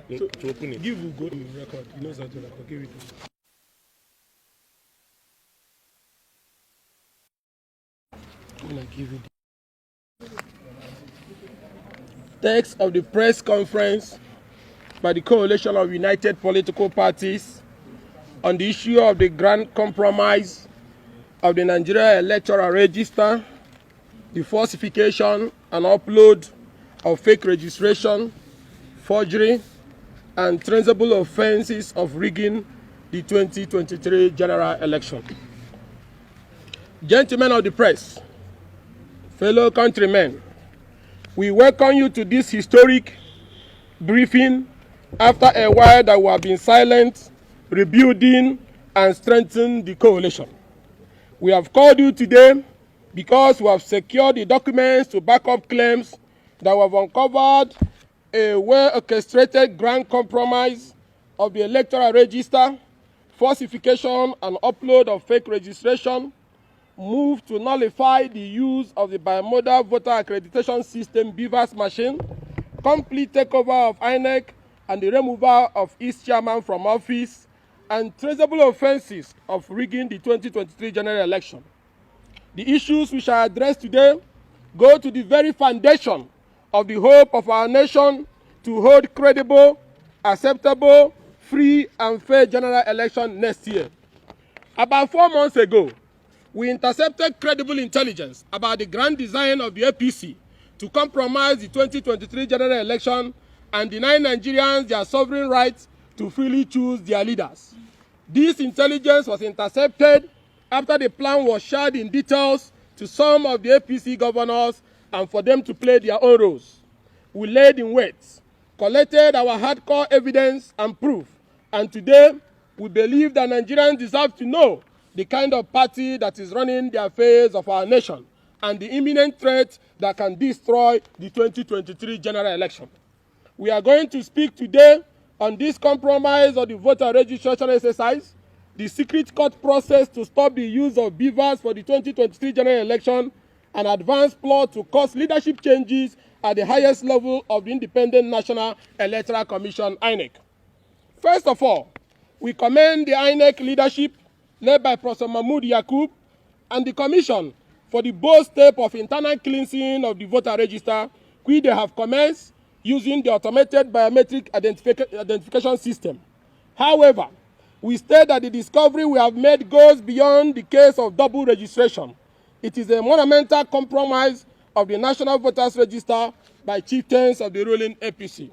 to open it. Give Ugo the record. He knows how to record. Give it to him. When I give it. Text of the press conference by the Coalition of United Political Parties on the issue of the grand compromise of the Nigeria Electoral Register, the falsification and upload of fake registration, forgery, and traceable offenses of rigging the 2023 general election. Gentlemen of the press, fellow countrymen, we welcome you to this historic briefing after a while that we have been silent, rebuilding and strengthening the coalition. We have called you today because we have secured the documents to back up claims that we have uncovered a well-orchestrated grand compromise of the electoral register, falsification and upload of fake registration, move to nullify the use of the bimodal voter accreditation system BVAS machine, complete takeover of INEC and the removal of its chairman from office, and traceable offenses of rigging the 2023 general election. The issues we shall address today go to the very foundation of the hope of our nation to hold credible, acceptable, free and fair general election next year. About 4 months ago, we intercepted credible intelligence about the grand design of the APC to compromise the 2023 general election and deny Nigerians their sovereign rights to freely choose their leaders. This intelligence was intercepted after the plan was shared in details to some of the APC governors and for them to play their own roles. We laid in wait, collected our hardcore evidence and proof, and today we believe that Nigerians deserve to know the kind of party that is running the affairs of our nation and the imminent threat that can destroy the 2023 general election. We are going to speak today on this compromise of the voter registration exercise, the secret court process to stop the use of BVAS for the 2023 general election, an advanced plot to cause leadership changes at the highest level of the Independent National Electoral Commission, INEC. First of all, we commend the INEC leadership led by Professor Mahmood Yakub and the Commission for the bold step of internal cleansing of the voter register, which they have commenced using the automated biometric identification system. However, we state that the discovery we have made goes beyond the case of double registration. It is a monumental compromise of the National Voters Register by chieftains of the ruling APC.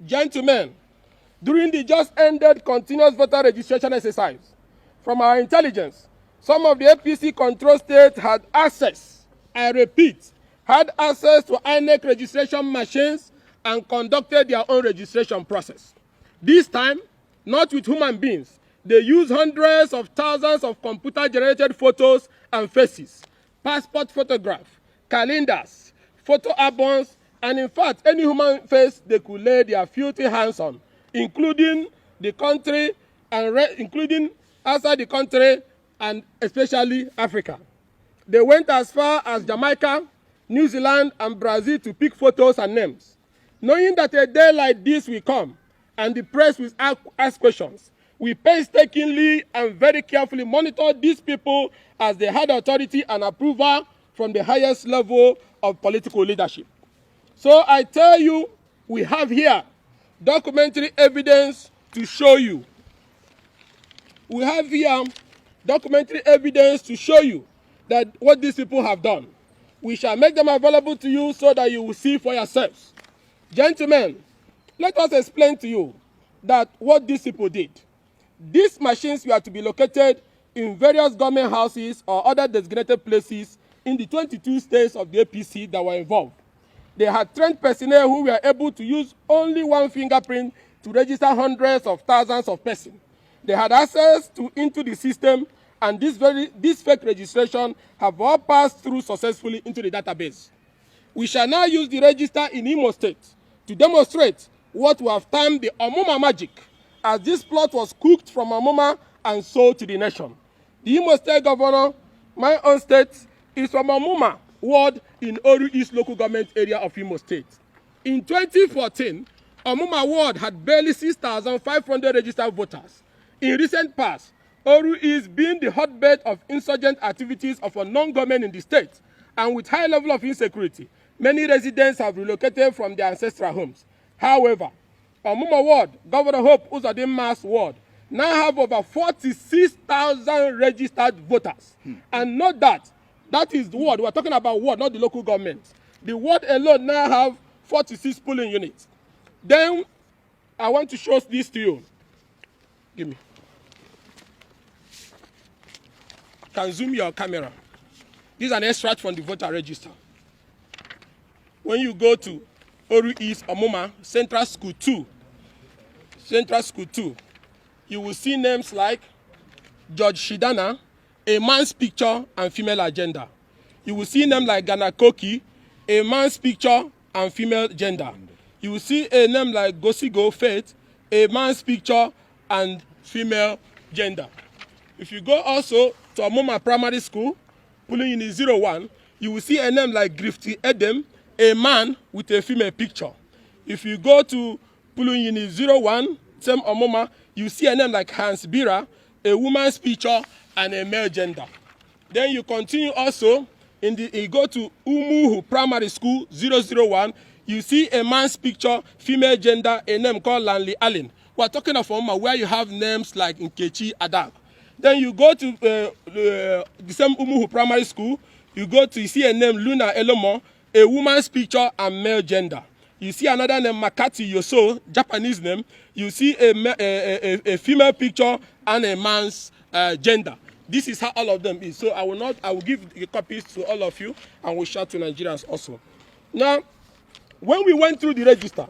Gentlemen, during the just ended continuous voter registration exercise, from our intelligence, some of the APC control states had access, I repeat, had access to INEC registration machines and conducted their own registration process. This time, not with human beings, they used hundreds of thousands of computer-generated photos and faces, passport photographs, calendars, photo albums, and in fact, any human face they could lay their filthy hands on, including the country and including outside the country and especially Africa. They went as far as Jamaica, New Zealand, and Brazil to pick photos and names. Knowing that a day like this will come and the press will ask questions, we painstakingly and very carefully monitor these people as they had authority and approval from the highest level of political leadership. So I tell you, we have here documentary evidence to show you. We have here documentary evidence to show you that what these people have done. We shall make them available to you so that you will see for yourselves. Gentlemen, let us explain to you that what these people did. These machines were to be located in various government houses or other designated places in the 22 states of the APC that were involved. They had trained personnel who were able to use only one fingerprint to register hundreds of thousands of persons. They had access into the system, and this fake registration have all passed through successfully into the database. We shall now use the register in Imo State to demonstrate what we have termed the Omuma magic, as this plot was cooked from Omuma and sold to the nation. The Imo State Governor, my own state, is from Omuma ward in Oru East local government area of Imo State. In 2014, Omuma ward had barely 6,500 registered voters. In recent past, Oru is being the hotbed of insurgent activities of a non-government in the state, and with high level of insecurity, many residents have relocated from their ancestral homes. However, Omuma ward, Governor Hope Uzodinma's ward, now have over 46,000 registered voters. And note that is the ward. We're talking about ward, not the local government. The ward alone now have 46 polling units. Then I want to show this to you. Give me. Can zoom your camera. This is an extract from the voter register. When you go to Oru East Omuma Central School 2, you will see names like George Shidana, a man's picture and female agenda. You will see names like Ghana Koki, a man's picture and female gender. You will see a name like Gosigo Faith, a man's picture and female gender. If you go also to Omuma Primary School, polling unit 01, you will see a name like Grifty Edem, a man with a female picture. If you go to polling unit 01, same Omuma, you see a name like Hans Bira, a woman's picture and a male gender. Then you continue also, you go to Umuhu Primary School 001, you see a man's picture, female gender, a name called Lanley Allen. We're talking of Omuma where you have names like Nkechi Adak. Then you go to the same Umuhu Primary School, you see a name Luna Elomo, a woman's picture and male gender. You see another name Makati Yoso, Japanese name. You see a female picture and a man's gender. This is how all of them is. So I will give the copies to all of you and we'll share to Nigerians also. Now, when we went through the register,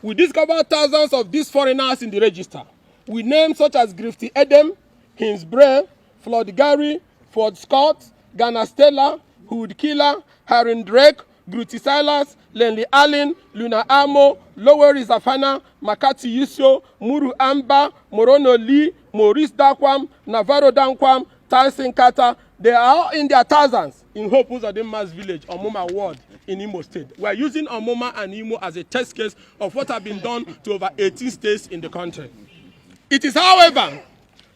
we discovered thousands of these foreigners in the register with names such as Grifty Edem, Hins Bray, Floyd Gary, Ford Scott, Ghana Stella, Hood Killer, Harin Drake, Gruti Silas, Lenley Allen, Luna Amo, Loweri Zafana, Makati Yusio, Muru Amba, Morono Lee, Maurice Dakwam, Navarro Dankwam, Tyson Kata. They are all in their thousands in Hope Uzodinma's village, Omuma ward in Imo State. We are using Omuma and Imo as a test case of what has been done to over 18 states in the country. It is, however,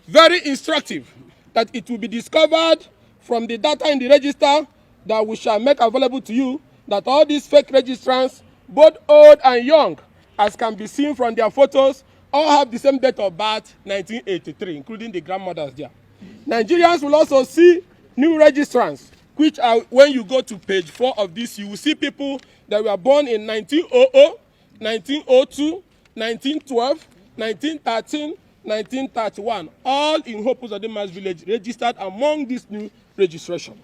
very instructive that it will be discovered from the data in the register that we shall make available to you that all these fake registrants, both old and young, as can be seen from their photos, all have the same date of birth, 1983, including the grandmothers there. Nigerians will also see new registrants, which are, when you go to page 4 of this, you will see people that were born in 1900, 1902, 1912, 1913, 1931, all in Hope Uzodinma's village, registered among this new registration.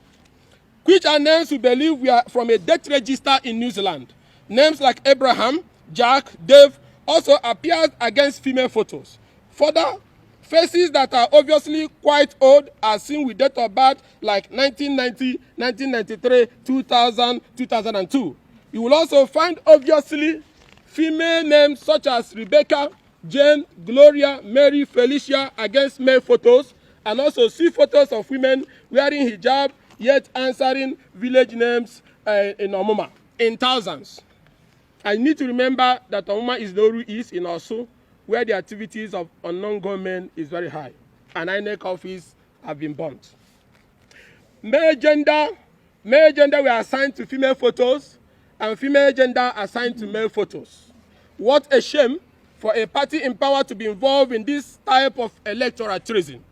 Which are names we believe we are from a death register in New Zealand. Names like Abraham, Jack, Dave also appears against female photos. Further, faces that are obviously quite old are seen with date of birth like 1990, 1993, 2000, 2002. You will also find obviously female names such as Rebecca, Jane, Gloria, Mary, Felicia against male photos, and also see photos of women wearing hijab yet answering village names in Omuma in thousands. I need to remember that Omuma is the Oru East in Osu, where the activities of unknown government is very high, and INEC office have been burnt. Male gender were assigned to female photos, and female gender assigned to male photos. What a shame for a party in power to be involved in this type of electoral treason.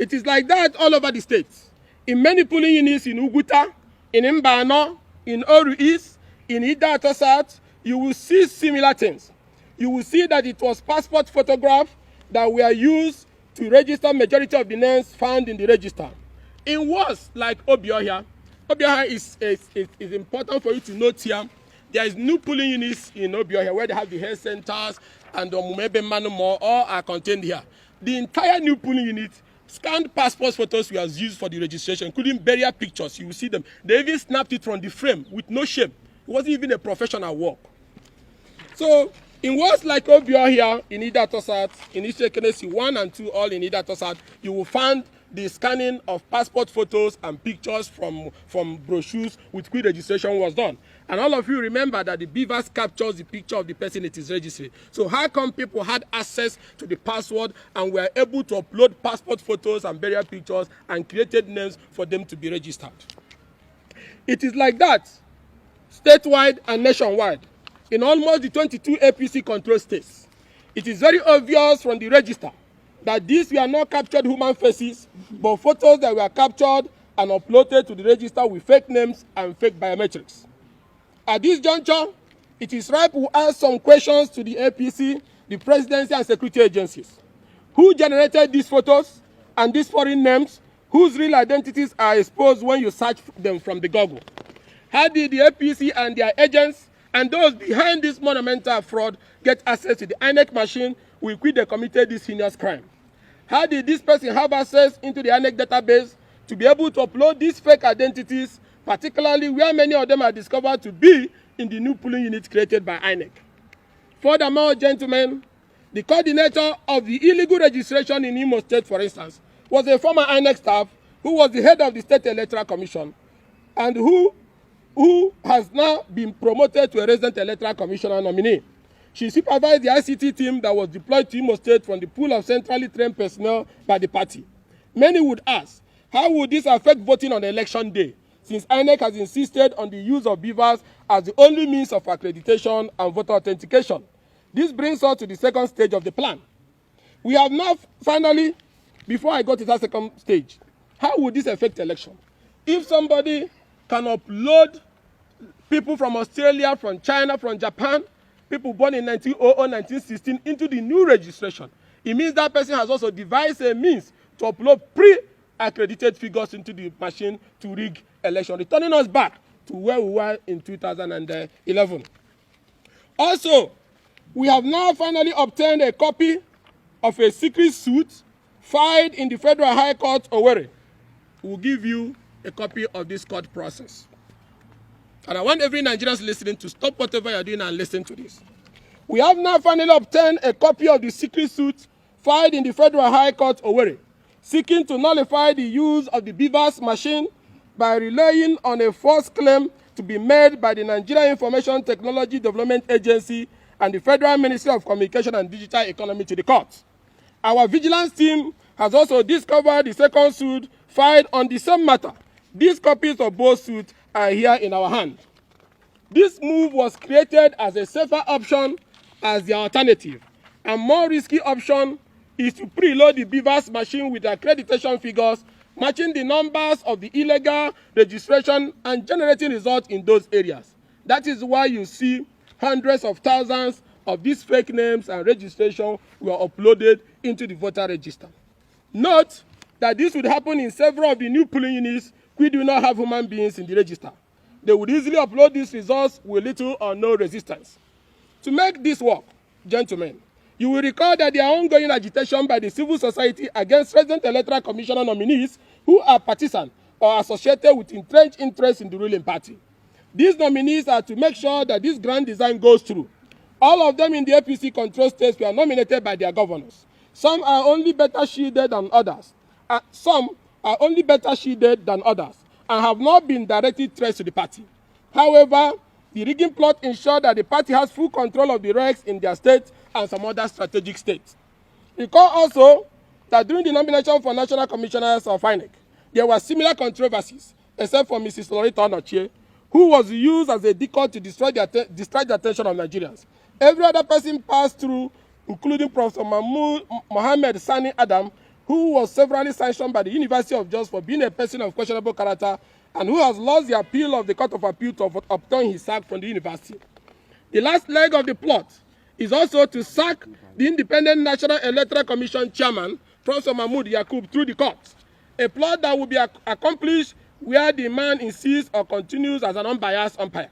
It is like that all over the states. In many polling units in Uguta, in Mbano, in Oru East, in Idato South, you will see similar things. You will see that it was passport photographs that were used to register majority of the names found in the register. In words like Obiohia is important for you to note here. There is new polling units in Obiohia where they have the health centers and the Mumebe Manumo, all are contained here. The entire new polling unit, scanned passport photos were used for the registration, including burial pictures. You will see them. They even snapped it from the frame with no shame. It wasn't even a professional work. So, in words like Obiohia, in Idato South, in Ishekenesi 1 and 2, all in Idato South, you will find the scanning of passport photos and pictures from brochures with which registration was done. And all of you remember that the beavers captures the picture of the person it is registering. So how come people had access to the password and were able to upload passport photos and burial pictures and created names for them to be registered? It is like that statewide and nationwide in almost the 22 APC control states. It is very obvious from the register that these were not captured human faces, but photos that were captured and uploaded to the register with fake names and fake biometrics. At this juncture, it is right to ask some questions to the APC, the presidency, and security agencies. Who generated these photos and these foreign names whose real identities are exposed when you search them from the Google? How did the APC and their agents and those behind this monumental fraud get access to the INEC machine with which they committed this heinous crime? How did this person have access into the INEC database to be able to upload these fake identities, particularly where many of them are discovered to be in the new polling unit created by INEC? Furthermore, gentlemen, the coordinator of the illegal registration in Imo State, for instance, was a former INEC staff who was the head of the State Electoral Commission and who has now been promoted to a resident electoral commissioner nominee. She supervised the ICT team that was deployed to Imo State from the pool of centrally trained personnel by the party. Many would ask, how would this affect voting on election day, since INEC has insisted on the use of beavers as the only means of accreditation and voter authentication? This brings us to the second stage of the plan. We have now finally, before I go to that second stage, how would this affect election? If somebody can upload people from Australia, from China, from Japan, people born in 1900, 1916 into the new registration, it means that person has also devised a means to upload pre-accredited figures into the machine to rig election, returning us back to where we were in 2011. Also, we have now finally obtained a copy of a secret suit filed in the Federal High Court, Owerri. We'll give you a copy of this court process. And I want every Nigerian listening to stop whatever you're doing and listen to this. We have now finally obtained a copy of the secret suit filed in the Federal High Court, Owerri, seeking to nullify the use of the beavers machine by relying on a false claim to be made by the Nigeria Information Technology Development Agency and the Federal Ministry of Communication and Digital Economy to the court. Our vigilance team has also discovered the second suit filed on the same matter. These copies of both suits are here in our hand. This move was created as a safer option as the alternative. A more risky option is to preload the beavers machine with accreditation figures matching the numbers of the illegal registration and generating results in those areas. That is why you see hundreds of thousands of these fake names and registration were uploaded into the voter register. Note that this would happen in several of the new polling units which do not have human beings in the register. They would easily upload these results with little or no resistance. To make this work, gentlemen, you will recall that there are ongoing agitation by the civil society against resident electoral commissioner nominees who are partisan or associated with entrenched interests in the ruling party. These nominees are to make sure that this grand design goes through. All of them in the APC control states were nominated by their governors. Some are only better shielded than others. Some are only better shielded than others and have not been directly traced to the party. However, the rigging plot ensured that the party has full control of the ranks in their state and some other strategic states. Recall also that during the nomination for national commissioners of INEC, there were similar controversies, except for Mrs. Loretta Onochie, who was used as a decoy to distract the attention of Nigerians. Every other person passed through, including Professor Mohammed Sani Adam, who was severally sanctioned by the University of Jos for being a person of questionable character and who has lost the appeal of the Court of Appeal to obtain his sack from the university. The last leg of the plot is also to sack the Independent National Electoral Commission chairman, Professor Mahmoud Yakub, through the court. A plot that will be accomplished where the man insists or continues as an unbiased umpire.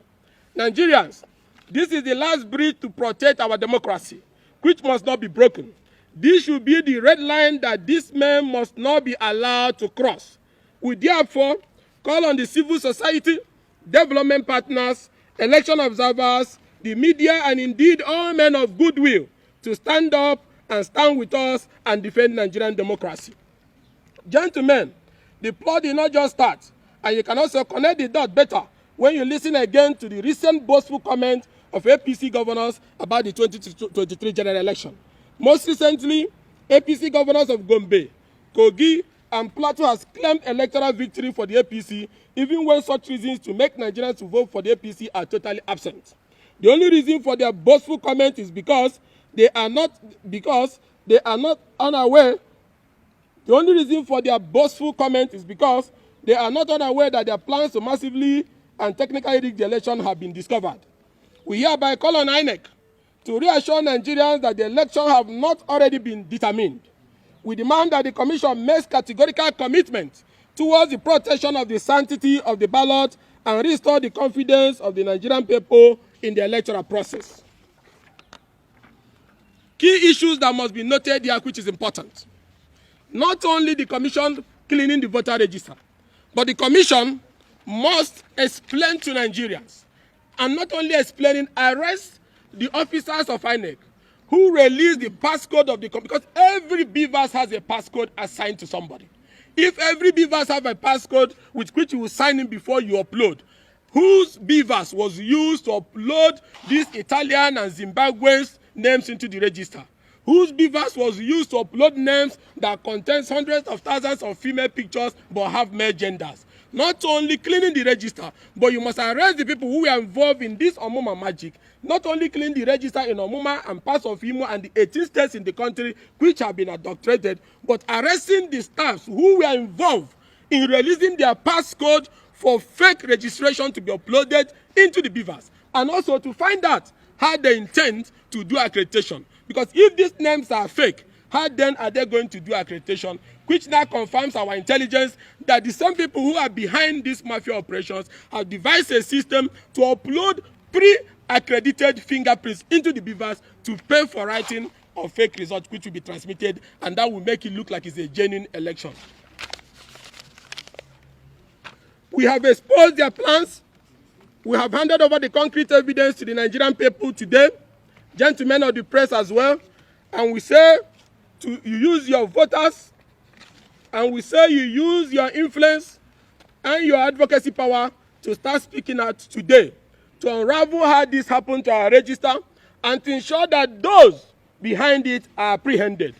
Nigerians, this is the last bridge to protect our democracy, which must not be broken. This should be the red line that this man must not be allowed to cross. We therefore call on the civil society, development partners, election observers, the media, and indeed all men of goodwill to stand up and stand with us and defend Nigerian democracy. Gentlemen, the plot did not just start, and you can also connect the dot better when you listen again to the recent boastful comment of APC governors about the 2023 general election. Most recently, APC governors of Gombe, Kogi, and Plateau has claimed electoral victory for the APC, even when such reasons to make Nigerians to vote for the APC are totally absent. The only reason for their boastful comment is because they are not unaware. The only reason for their boastful comment is because they are not unaware that their plans to massively and technically rig the election have been discovered. We hereby call on INEC to reassure Nigerians that the election have not already been determined. We demand that the Commission makes categorical commitment towards the protection of the sanctity of the ballot and restore the confidence of the Nigerian people in the electoral process. Key issues that must be noted here, which is important. Not only the Commission cleaning the voter register, but the Commission must explain to Nigerians, and not only explaining, arrest the officers of INEC who released the passcode of the, because every BVAS has a passcode assigned to somebody. If every BVAS have a passcode with which you will sign in before you upload, whose BVAS was used to upload these Italian and Zimbabweans names into the register? Whose BVAS was used to upload names that contains hundreds of thousands of female pictures but have male genders? Not only cleaning the register, but you must arrest the people who were involved in this Omuma magic. Not only clean the register in Omuma and parts of Imo and the 18 states in the country which have been adulterated, but arresting the staffs who were involved in releasing their passcode for fake registration to be uploaded into the BVAS, and also to find out how they intend to do accreditation. Because if these names are fake, how then are they going to do accreditation? Which now confirms our intelligence that the same people who are behind these mafia operations have devised a system to upload pre-accredited fingerprints into the BVAS to pay for writing of fake results which will be transmitted, and that will make it look like it's a genuine election. We have exposed their plans. We have handed over the concrete evidence to the Nigerian people today, gentlemen of the press as well, and we say you use your voters, and we say you use your influence and your advocacy power to start speaking out today, to unravel how this happened to our register, and to ensure that those behind it are apprehended.